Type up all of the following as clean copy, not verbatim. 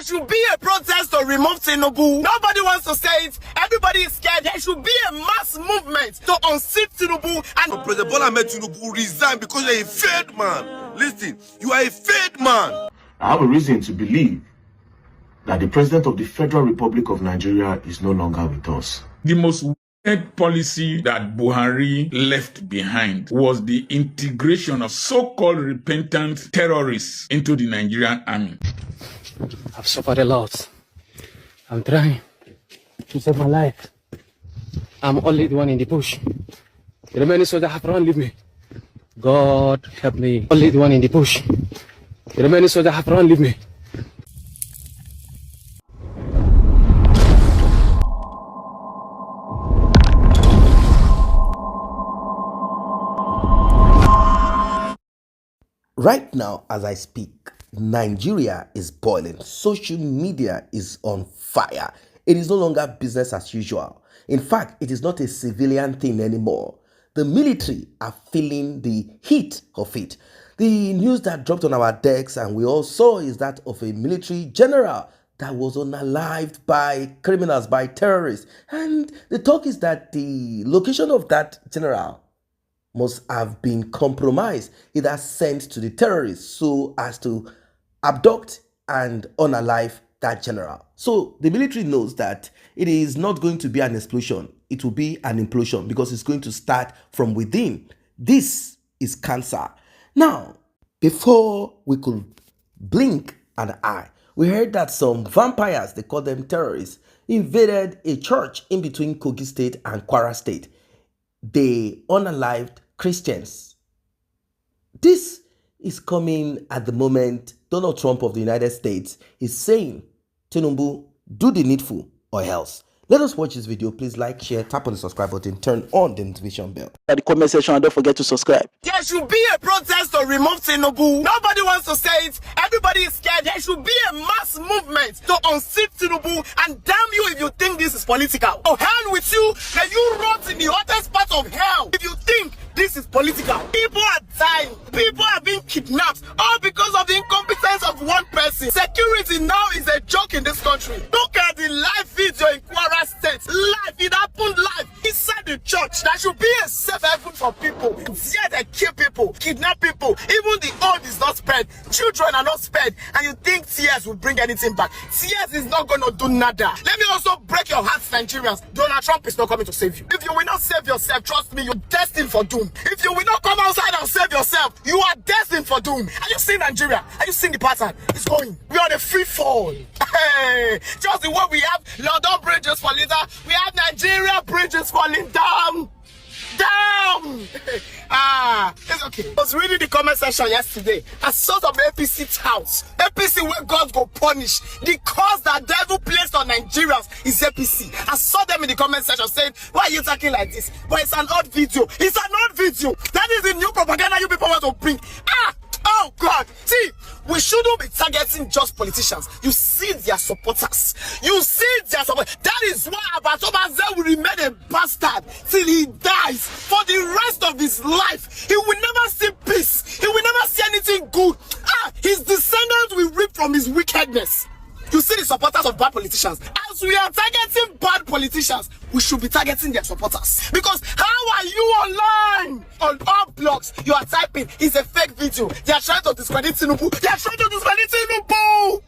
should be a protest to remove Tinubu. Nobody wants to say it. Everybody is scared. There should be a mass movement to unseat Tinubu. And President Bola Ahmed Tinubu resign because you're a failed man. Listen, you are a failed man. I have a reason to believe that the President of the Federal Republic of Nigeria is no longer with us. The most wicked policy that Buhari left behind was the integration of so-called repentant terrorists into the Nigerian army. I've suffered a lot. I'm trying to save my life. I'm only the one in the bush. The remaining soldiers have run, leave me. God help me. Only the one in the bush. The remaining soldiers have run, leave me. Right now, as I speak, Nigeria is boiling. Social media is on fire. It is no longer business as usual. In fact, it is not a civilian thing anymore. The military are feeling the heat of it. The news that dropped on our decks and we all saw is that of a military general that was unalived by criminals, by terrorists. And the talk is that the location of that general must have been compromised, either sent to the terrorists so as to abduct and unalive that general. So the military knows that it is not going to be an explosion, it will be an implosion because it's going to start from within. This is cancer. Now, before we could blink an eye, we heard that some vampires, they call them terrorists, invaded a church in between Kogi State and Kwara State. They unalived Christians. This is coming at the moment Donald Trump of the United States is saying, Tinubu, do the needful or else. Let us watch this video. Please like, share, tap on the subscribe button, turn on the notification bell. At the comment section and don't forget to subscribe. there should be a protest to remove Tinubu. Nobody wants to say it. Everybody is scared. There should be a mass movement to unseat Tinubu. And damn you if you think this is political. Oh, hell with you. Then you rot in the hottest part of hell. If you think this is political. People are dying. People are being kidnapped. All because of the incompetence of one person. Security now is a joke in this country. Look at the live video in Kwara State. Live. It happened live. Inside the church. There should be a safe haven for people. Yet they kill people. Kidnap people. Even the old is not spared. Children are not spared. And you think tears will bring anything back. Tears is not going to do nada. Let me also break your hearts, Nigerians. Donald Trump is not coming to save you. If you will not save yourself, trust me, you're destined for doom. If you will not come outside and save yourself, you are destined for doom. Are you seeing Nigeria? Are you seeing the pattern? It's going. We are on a free fall. Hey, just the way we have London bridges falling down, we have Nigeria bridges falling down. Down! It's okay. I was reading the comment section yesterday. I saw some APC house. APC where God go punish. The cause that devil placed on Nigerians is APC. I saw them in the comment section saying, why are you talking like this? But it's an old video. It's an old video. That is the new propaganda you people want to bring. Oh God! See, we shouldn't be targeting just politicians. You see their supporters. You see their supporters. That is why Abatobaze will remain a bastard till he dies. For the rest of his life, he will never see peace. He will never see anything good. His descendants will reap from his wickedness. You see the supporters of bad politicians. As we are targeting bad politicians, we should be targeting their supporters. Because how are you online? On all blogs, you are typing, it's a fake video. They are trying to discredit Tinubu. They are trying to discredit Tinubu.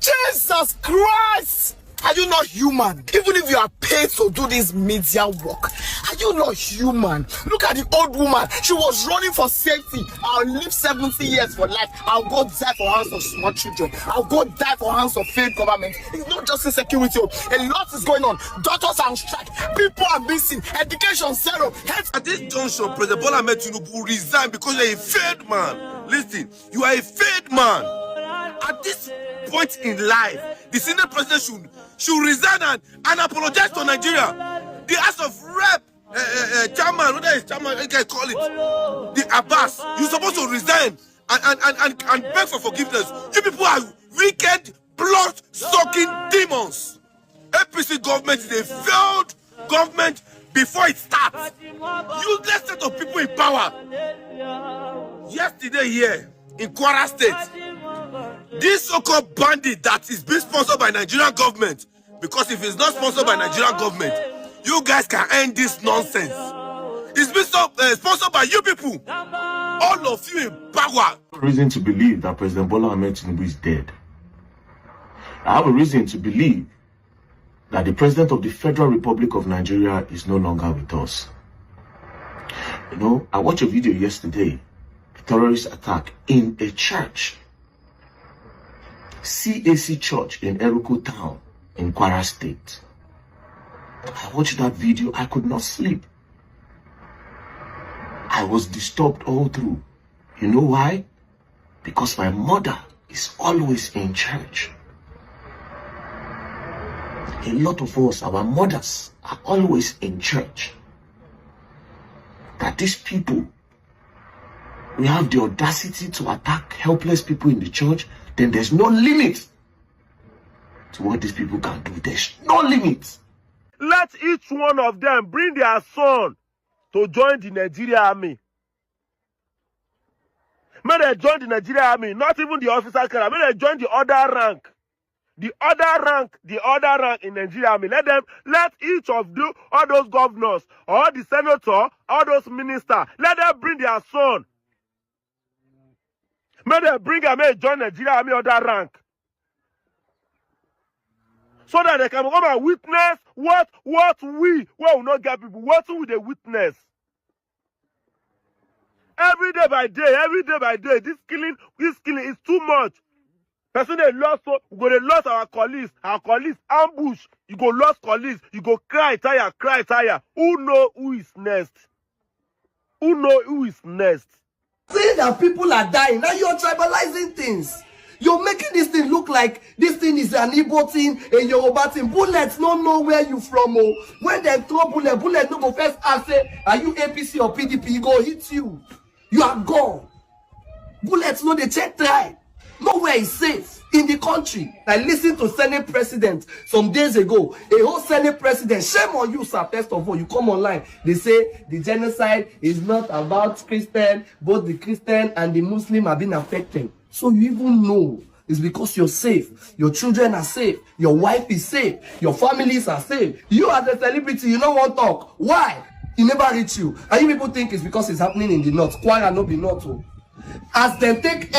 Jesus Christ. Are you not human? Even if you are paid to do this media work, are you not human? Look at the old woman. She was running for safety. I'll live 70 years for life. I'll go die for hands of small children. I'll go die for hands of failed government. It's not just insecurity. A lot is going on. Doctors are on strike. People are missing. Education zero. At this junction, President Bola Ahmed Tinubu resign because you're a failed man. Listen, you are a failed man. At this point in life, the senior president should resign and apologize to Nigeria. The House of Rep chairman, whether it's chairman, you can call it, the Abbas, you're supposed to resign and beg for forgiveness. You people are wicked, blood-sucking demons. APC government is a failed government before it starts. Useless set of people in power. Yesterday here in Kwara State, This so-called bandit that is being sponsored by Nigerian government, because if it's not sponsored by Nigerian government, you guys can end this nonsense. It's been sponsored by you people. All of you in power. Reason to believe that President Bola Ahmed Tinubu is dead. I have a reason to believe that the President of the Federal Republic of Nigeria is no longer with us. You know, I watched a video yesterday, a terrorist attack in a church, CAC Church in Eruku Town in Kwara State. I watched that video, I could not sleep. I was disturbed all through. You know why? Because my mother is always in church. A lot of us, our mothers, are always in church. That these people, we have the audacity to attack helpless people in the church, then there's no limit to what these people can do. There's no limit. Let each one of them bring their son to join the Nigerian army. May they join the Nigerian army, not even the officer career. May they join the other rank. The other rank in Nigeria army. Let each of all those governors, all the senator, all those ministers, let them bring their son. May they bring them, may join Nigeria army other rank. So that they can come and witness what we will not get people. What will they witness? Every day by day, this killing is too much. Person they lost, so we go they lost our colleagues ambush. You go lost colleagues, you go cry tire. Who know who is next? Saying that people are dying, now you're tribalizing things. You're making this thing look like this thing is an Igbo thing, a Yoruba thing. Bullets don't know where you from. Oh. When they throw bullet no go first ask say, are you APC or PDP? He go hit you. You are gone. Bullets no they check try. Nowhere is safe in the country. I listened to Senate President some days ago. A whole Senate President, shame on you, sir. First of all, you come online. They say the genocide is not about Christian. Both the Christian and the Muslim have been affected. So you even know it's because you're safe. Your children are safe. Your wife is safe. Your families are safe. You as a celebrity, you don't want to talk. Why? He never reach you. And you people think it's because it's happening in the north. Kwara no be north. Oh. As they take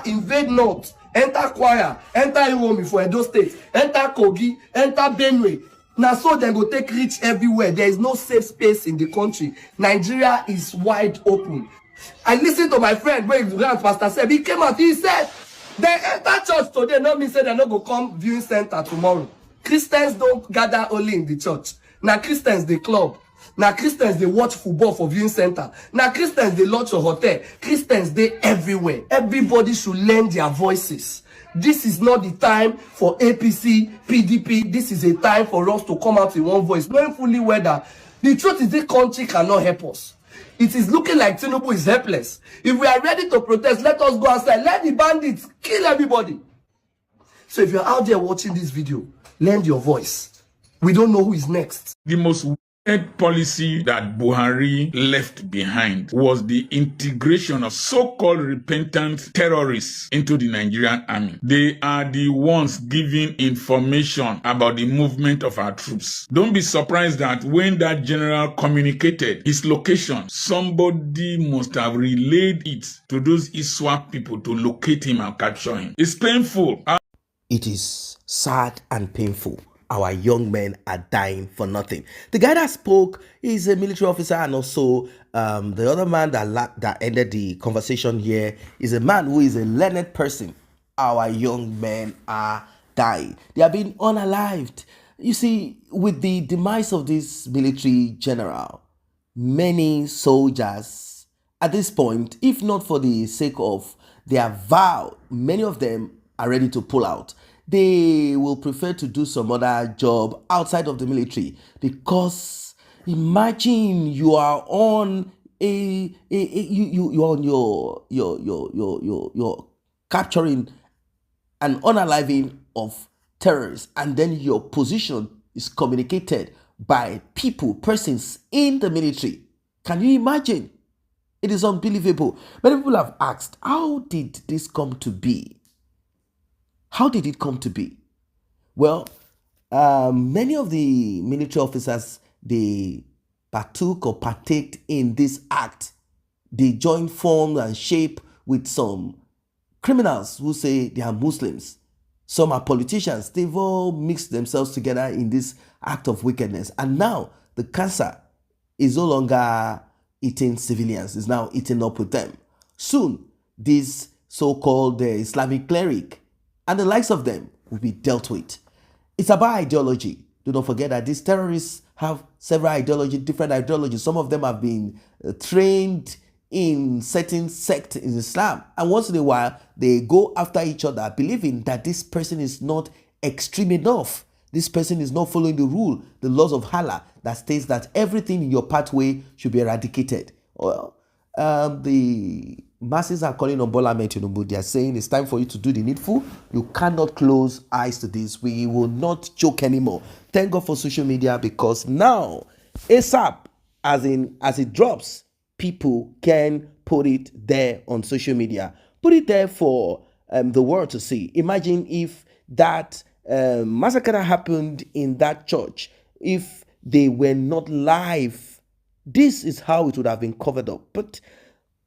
invade north, enter Kwara, enter Iwomi for Edo State, enter Kogi, enter Benue. Now so they go take reach everywhere. There is no safe space in the country. Nigeria is wide open. I listened to my friend, where Pastor said, he came out, he said, they enter church today, not mean say they not go come viewing center tomorrow. Christians don't gather only in the church. Now Christians, they club. Now Christians, they watch football for viewing center. Now Christians, they launch a hotel. Christians, they everywhere. Everybody should lend their voices. This is not the time for APC, PDP. This is a time for us to come out in one voice, knowing fully whether the truth is this country cannot help us. It is looking like Tinubu is helpless. If we are ready to protest, let us go outside. Let the bandits kill everybody. So if you're out there watching this video, lend your voice. We don't know who is next. The most policy that Buhari left behind was the integration of so-called repentant terrorists into the Nigerian army. They are the ones giving information about the movement of our troops. Don't be surprised that when that general communicated his location, somebody must have relayed it to those ISWAP people to locate him and capture him. It's painful. It is sad and painful. Our young men are dying for nothing. The guy that spoke is a military officer, and also the other man that ended the conversation here is a man who is a learned person. Our young men are dying. They are being unalived. You see, with the demise of this military general, many soldiers at this point, if not for the sake of their vow, many of them are ready to pull out. They will prefer to do some other job outside of the military, because imagine you are on you're capturing and unaliving of terrorists, and then your position is communicated by persons in the military. Can you imagine? It is unbelievable. Many people have asked, how did this come to be? How did it come to be? Well, many of the military officers, they partook or partaked in this act. They joined form and shape with some criminals who say they are Muslims. Some are politicians. They've all mixed themselves together in this act of wickedness. And now the cancer is no longer eating civilians, it's now eating up with them. Soon, this so-called Islamic cleric and the likes of them will be dealt with. It's about ideology. Do not forget that these terrorists have several ideologies, different ideologies. Some of them have been trained in certain sect in Islam. And once in a while, they go after each other, believing that this person is not extreme enough. This person is not following the rule, the laws of Allah that states that everything in your pathway should be eradicated. Well, the masses are calling on Bola Ahmed Tinubu. They are saying it's time for you to do the needful. You cannot close eyes to this. We will not joke anymore. Thank God for social media, because now ASAP, as it drops, people can put it there on social media. Put it there for the world to see. Imagine if that massacre that happened in that church, if they were not live, this is how it would have been covered up. But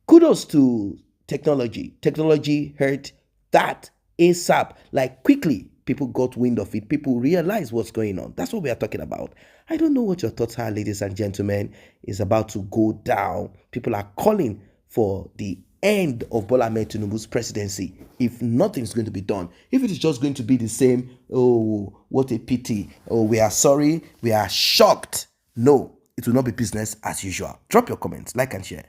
kudos to technology. Technology heard that ASAP. Like, quickly, people got wind of it. People realized what's going on. That's what we are talking about. I don't know what your thoughts are, ladies and gentlemen. It's about to go down. People are calling for the end of Bola Ahmed Tinubu's presidency if nothing's going to be done. If it is just going to be the same, oh, what a pity. Oh, we are sorry. We are shocked. No, it will not be business as usual. Drop your comments, like and share.